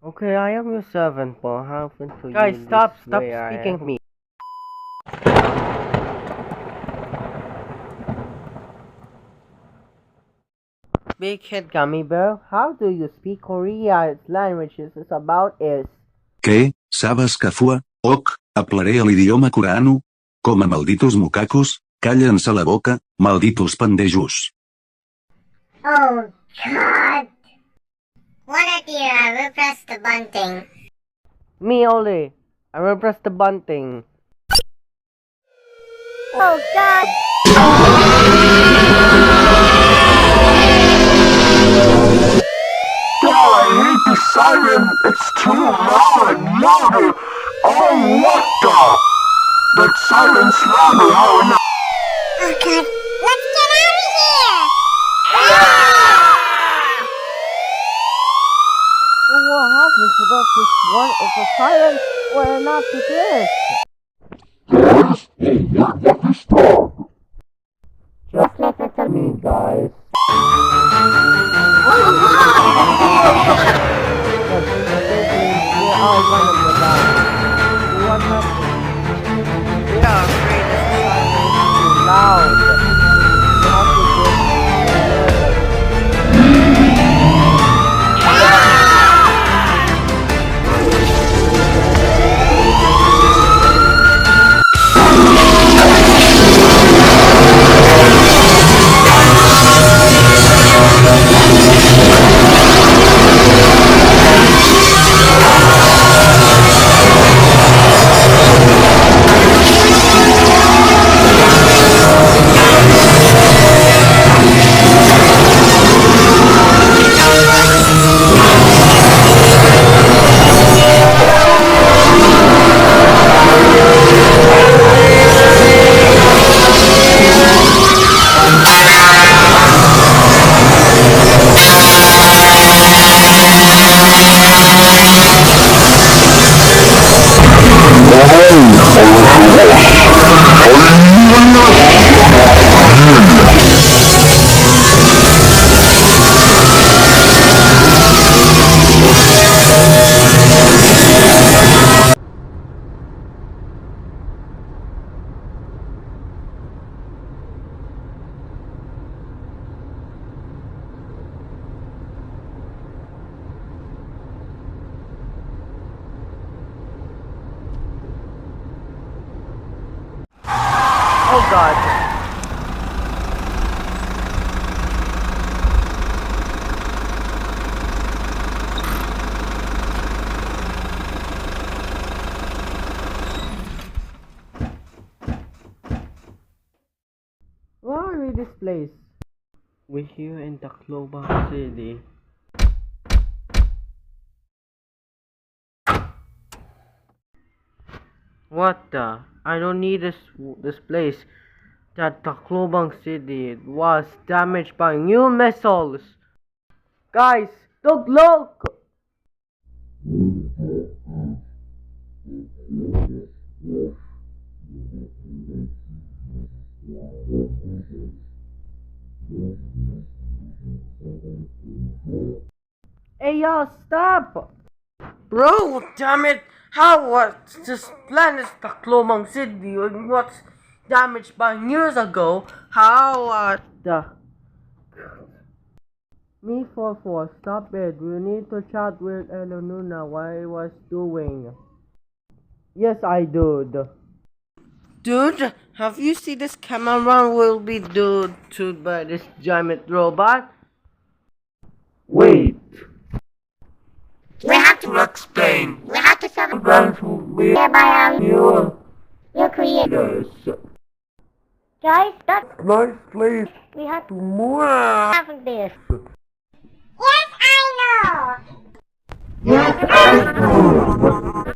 Okay, I am your servant, but how to you Guys, stop I speaking to me. Big Head Gummy Bear, how do you speak Korea? Its languages is about is. Què, sabes que fua? Hablaré l'idioma coreano. Com a malditos mucacos, cállense la boca, malditos pendejos. Oh, God. One of you, I will press the bunting. Me only. I will press the bunting. Oh, God. I hate the siren! It's too loud! Louder! Oh, what the? That siren's louder! Oh, no! Oh, God. Let's get out of here! What happened to us? This one of the silence were not to this. Guys? Oh, what is that? Just listen to me. Guys. We are one of the down. What happened? We are afraid the silence is too loud. We have to go Oh God. Where are we this place? We're here in the global city. What the? I don't need this place. That Tacloban City was damaged by new missiles. Guys, look! Hey y'all, stop! Bro, damn it! How was this planet Tacloban City was damaged by years ago? How the... Me 44, stop it. We need to chat with Eleonuna what he was doing. Yes, I did. Dude, have you seen this camera will be done to by this giant robot? Wait. We have to Explain! We have to solve hereby you create. Yes. Guys, that's Nice place we have to to move. have this. Yes, I know. Yes, I know.